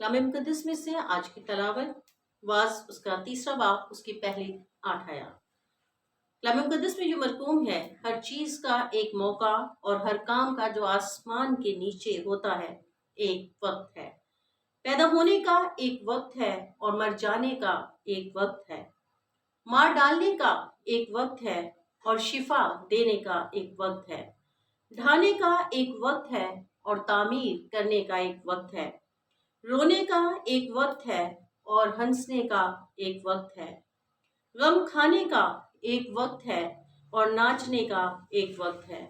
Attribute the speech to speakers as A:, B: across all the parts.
A: कलाम मुकद्दस में से आज की तलावत वाज उसका तीसरा बाब उसकी पहली 8 आयत। कलाम मुकद्दस में जो मरकूम है, हर चीज का एक मौका और हर काम का जो आसमान के नीचे होता है एक वक्त है। पैदा होने का एक वक्त है और मर जाने का एक वक्त है। मार डालने का एक वक्त है और शिफा देने का एक वक्त है। ढाने का एक वक्त है और तामीर करने का एक वक्त है। रोने का एक वक्त है और हंसने का एक वक्त है। गम खाने का एक वक्त है और नाचने का एक वक्त है।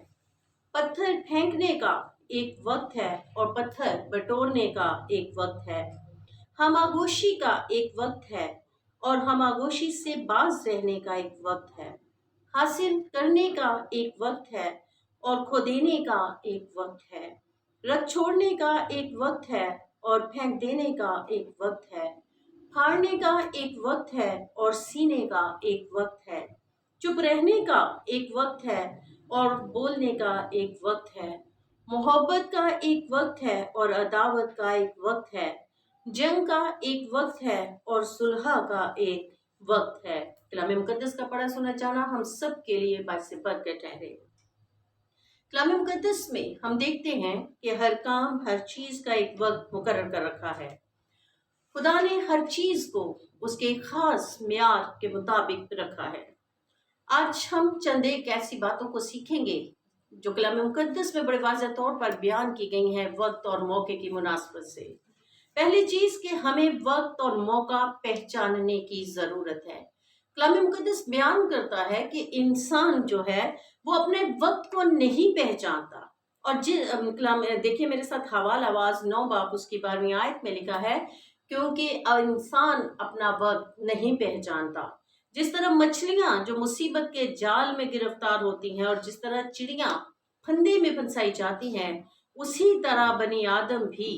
A: पत्थर फेंकने का एक वक्त है और पत्थर बटोरने का एक वक्त है। खामोशी का एक वक्त है और खामोशी से बाज रहने का एक वक्त है। हासिल करने का एक वक्त है और खो देने का एक वक्त है। रख छोड़ने का एक वक्त है और फेंक देने का एक वक्त है। फाड़ने का एक वक्त है और सीने का एक वक्त है। चुप रहने का एक वक्त है और बोलने का एक वक्त है। मोहब्बत का एक वक्त है और अदावत का एक वक्त है। जंग का एक वक्त है और सुलह का एक वक्त है। कलाम मुकद्दस का पढ़ा सुना जाना हम सब के लिए बायस बरकत ठहरे। कलाम मुकद्दस में हम देखते हैं कि हर काम हर चीज का एक वक्त मुकर्रर कर रखा है। खुदा ने हर चीज को उसके खास मियार के मुताबिक रखा है। आज हम चंद एक ऐसी बातों को सीखेंगे जो कलाम मुकद्दस में बड़े वाज़ेह तौर पर बयान की गई हैं वक्त और मौके की मुनासबत से। पहली चीज कि हमें वक्त और मौका पहचानने की जरूरत है। कलाम मुकद्दस बयान करता है कि इंसान जो है वो अपने वक्त को नहीं पहचानता। और कलाम देखिए मेरे साथ हवाल आवाज 9 बाब उसकी 12वीं आयत में लिखा है, क्योंकि इंसान अपना वक्त नहीं पहचानता। जिस तरह मछलियां जो मुसीबत के जाल में गिरफ्तार होती हैं और जिस तरह चिड़ियां फंदे में फंसाई जाती हैं, उसी तरह बनी आदम भी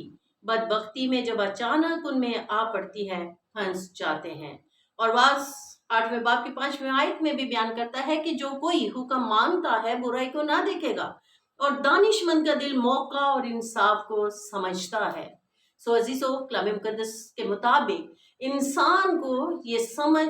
A: बदबख्ती में जब अचानक उनमें आ पड़ती है फंस जाते हैं। और वास 8वें बाब की 5वीं आयत में भी बयान करता है कि जो कोई हुक्म मानता है बुराई को ना देखेगा और दानिशमंद का दिल मौका और इंसाफ को समझता है। सो अजीजों, कलाम मुकद्दस के मुताबिक इंसान को ये समझ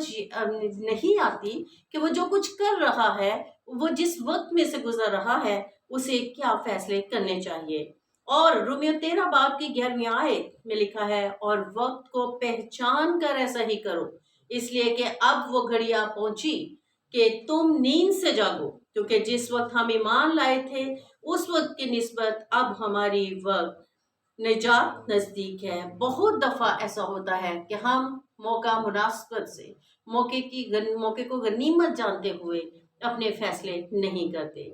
A: नहीं आती कि वो जो कुछ कर रहा है, वो जिस वक्त में से गुजर रहा है, उसे क्या फैसले करने चाहिए। और रोमियो 13 बाब की 11वीं आयत में लिखा है, और वक्त को पहचान कर ऐसा ही करो, इसलिए कि अब वो घड़ियां पहुंची कि तुम नींद से जागो, क्योंकि जिस वक्त हम ईमान लाए थे उस वक्त की निस्बत अब हमारी वक्त निजात नजदीक है। बहुत दफा ऐसा होता है कि हम मौका मुनासबत से मौके को गनीमत जानते हुए अपने फैसले नहीं करते।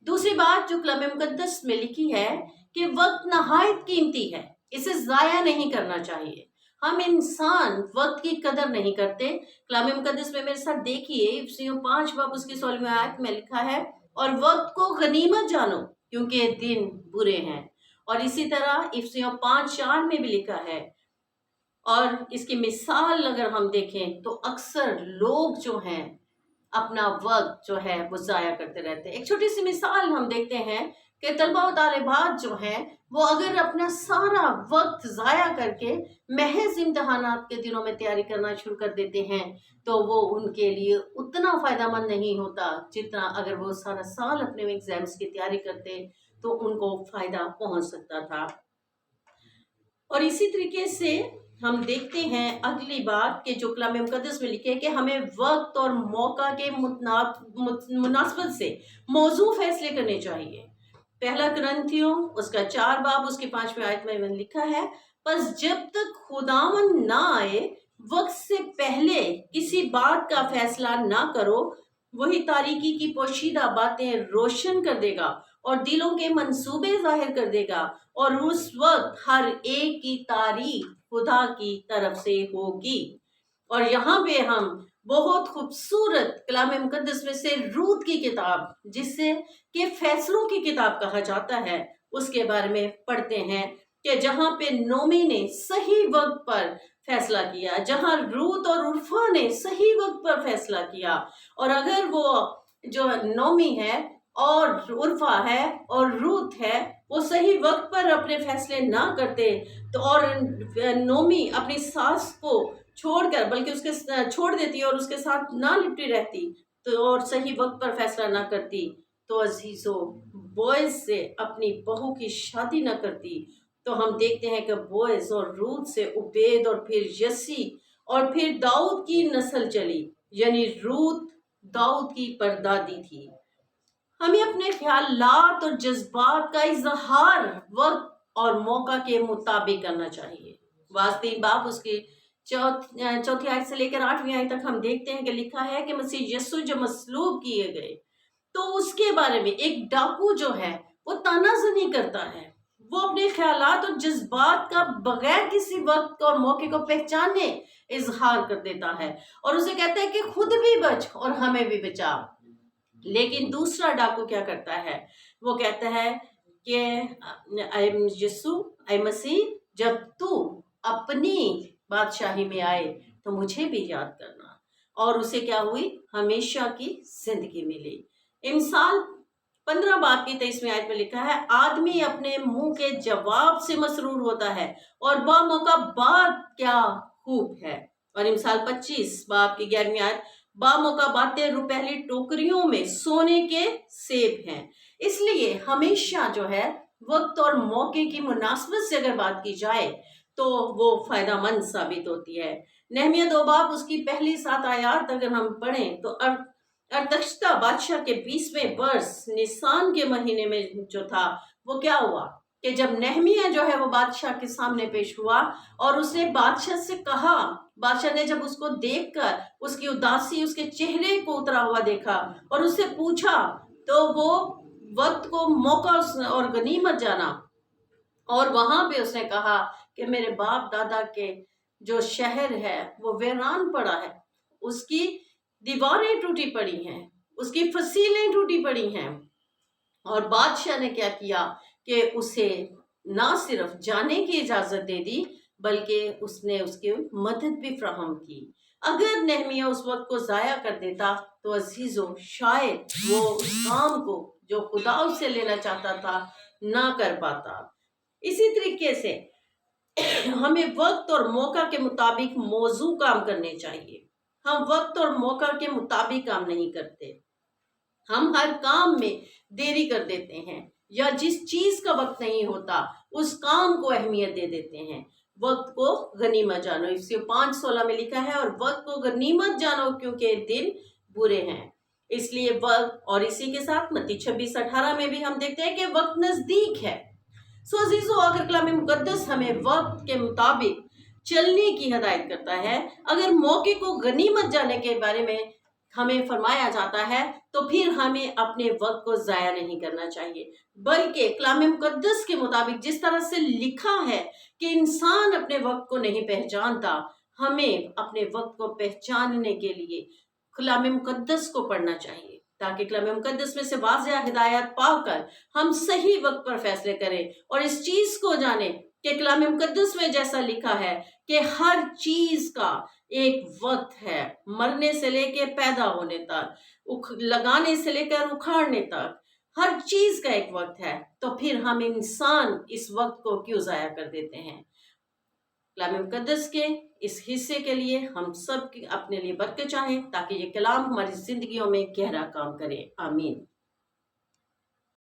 A: दूसरी बात जो कलाम मुकद्दस में लिखी है कि वक्त नहायत कीमती है, इसे जाया नहीं करना चाहिए। हम इंसान वक्त की कदर नहीं करते। कलाम मुकद्दस में मेरे साथ देखिए, इफिसियों 5 बाब उसकी 16वीं आयत में लिखा है, और वक्त को गनीमत जानो क्योंकि दिन बुरे हैं। और इसी तरह इफिसियों 5:4 में भी लिखा है। और इसकी मिसाल अगर हम देखें तो अक्सर लोग जो हैं अपना वक्त जो है वो जाया करते रहते हैं। एक छोटी सी मिसाल हम देखते हैं कि तलबा और तालिबात जो हैं वो अगर अपना सारा वक्त ज़ाया करके महज इम्तहानात के दिनों में तैयारी करना शुरू कर देते हैं, तो वो उनके लिए उतना फ़ायदेमंद नहीं होता जितना अगर वो सारा साल अपने एग्ज़ाम्स की तैयारी करते तो उनको फ़ायदा पहुंच सकता था। और इसी तरीके से हम देखते हैं अगली बात कि जो कलाम मुकद्दस में लिखे कि हमें वक्त और मौका के मुनासबत से मौजू फैसले करने चाहिए। पहला कुरिन्थियों उसका 4 बाब उसकी 5वीं आयत में लिखा है, बस जब तक खुदावन ना आए वक्त से पहले किसी बात का फैसला ना करो, वही तारीकी की पोशीदा बातें रोशन कर देगा और दिलों के मंसूबे जाहिर कर देगा, और उस वक्त हर एक की तारीफ खुदा की तरफ से होगी। और यहाँ पे हम बहुत खूबसूरत कलाम मुकद्दस में से रूत की किताब, जिससे कि फैसलों की किताब कहा जाता है, उसके बारे में पढ़ते हैं कि जहाँ पे नोमी ने सही वक्त पर फैसला किया, जहाँ रूत और उर्फा ने सही वक्त पर फैसला किया। और अगर वो जो नोमी है और उर्फा है और रूत है, وہ صحیح وقت پر اپنے فیصلے نہ کرتے تو اور نومی اپنی ساس کو چھوڑ کر بلکہ اس کے چھوڑ دیتی اور اس کے ساتھ نہ لپٹی رہتی تو اور صحیح وقت پر فیصلہ نہ کرتی تو عزیزو بوئز سے اپنی بہو کی شادی نہ کرتی تو ہم دیکھتے ہیں کہ بوئز اور روت سے عبید اور پھر یسی اور پھر داؤد کی نسل چلی، یعنی روت داؤد کی پردادی تھی۔ ہمیں اپنے خیالات اور جذبات کا اظہار وقت اور موقع کے مطابق کرنا چاہیے۔ واضح باب اس کی چوتھی آیت سے لے کر 8ویں آیت تک ہم دیکھتے ہیں کہ لکھا ہے کہ مسیح یسوع جو مصلوب کیے گئے تو اس کے بارے میں ایک ڈاکو جو ہے وہ تانا زنی کرتا ہے، وہ اپنے خیالات اور جذبات کا بغیر کسی وقت اور موقع کو پہچانے اظہار کر دیتا ہے اور اسے کہتا ہے کہ خود بھی بچ اور ہمیں بھی بچا۔ لیکن دوسرا ڈاکو کیا کرتا ہے؟ وہ کہتا ہے کہ اے یسوع، اے مسیح، جب تو اپنی بادشاہی میں آئے تو مجھے بھی یاد کرنا، اور اسے کیا ہوئی؟ ہمیشہ کی زندگی ملی۔ امثال 15 باب کی 23ویں آیت میں لکھا ہے، آدمی اپنے منہ کے جواب سے مسرور ہوتا ہے اور با موقع بات کیا خوب ہے۔ اور امثال 25 باب کی 11ویں آیت، با موقع باتیں روپہلی ٹوکریوں میں سونے کے سیب ہیں۔ اس لیے ہمیشہ جو ہے وقت اور موقع کی مناسبت سے اگر بات کی جائے تو وہ فائدہ مند ثابت ہوتی ہے۔ نہمیہ 2 باب اس کی پہلی 7 آیات اگر ہم پڑھیں تو ارتشتہ بادشاہ کے 20ویں برس نیسان کے مہینے میں جو تھا وہ کیا ہوا کہ جب نہمیہ جو ہے وہ بادشاہ کے سامنے پیش ہوا اور اس نے بادشاہ سے کہا، بادشاہ نے جب اس کو دیکھ کر اس کی اداسی اس کے چہرے کو اترا ہوا دیکھا اور اس سے پوچھا تو وہ وقت کو موقع اور غنیمت جانا، اور وہاں پہ اس نے کہا کہ میرے باپ دادا کے جو شہر ہے وہ ویران پڑا ہے، اس کی دیواریں ٹوٹی پڑی ہیں، اس کی فصیلیں ٹوٹی پڑی ہیں، اور بادشاہ نے کیا کیا کہ اسے نہ صرف جانے کی اجازت دے دی بلکہ اس نے اس کی مدد بھی فراہم کی۔ اگر نہمیہ اس وقت کو ضائع کر دیتا تو عزیزو شاید وہ اس کام کو جو خدا اس سے لینا چاہتا تھا نہ کر پاتا۔ اسی طریقے سے ہمیں وقت اور موقع کے مطابق موضوع کام کرنے چاہیے۔ ہم وقت اور موقع کے مطابق کام نہیں کرتے، ہم ہر کام میں دیری کر دیتے ہیں یا جس چیز کا وقت نہیں ہوتا اس کام کو اہمیت دے دیتے ہیں۔ وقت کو غنیمت جانو، افسیوں 5:16 میں لکھا ہے، اور وقت کو غنیمت جانو کیونکہ دن برے ہیں۔ اس لیے وقت، اور اسی کے ساتھ متی 26:18 میں بھی ہم دیکھتے ہیں کہ وقت نزدیک ہے۔ سو عزیزو، اگر کلام مقدس ہمیں وقت کے مطابق چلنے کی ہدایت کرتا ہے، اگر موقع کو غنیمت جانے کے بارے میں ہمیں فرمایا جاتا ہے تو پھر ہمیں اپنے وقت کو ضائع نہیں کرنا چاہیے، بلکہ کلام مقدس کے مطابق جس طرح سے لکھا ہے کہ انسان اپنے وقت کو نہیں پہچانتا، ہمیں اپنے وقت کو پہچاننے کے لیے کلام مقدس کو پڑھنا چاہیے تاکہ کلام مقدس میں سے واضح ہدایات پا کر ہم صحیح وقت پر فیصلے کریں اور اس چیز کو جانیں کہ کلام مقدس میں جیسا لکھا ہے کہ ہر چیز کا ایک وقت ہے، مرنے سے لے کے پیدا ہونے تک، لگانے سے لے کر اکھاڑنے تک، ہر چیز کا ایک وقت ہے۔ تو پھر ہم انسان اس وقت کو کیوں ضائع کر دیتے ہیں؟ کلام مقدس کے اس حصے کے لیے ہم سب اپنے لیے برکت چاہیں تاکہ یہ کلام ہماری زندگیوں میں گہرا کام کرے۔ آمین۔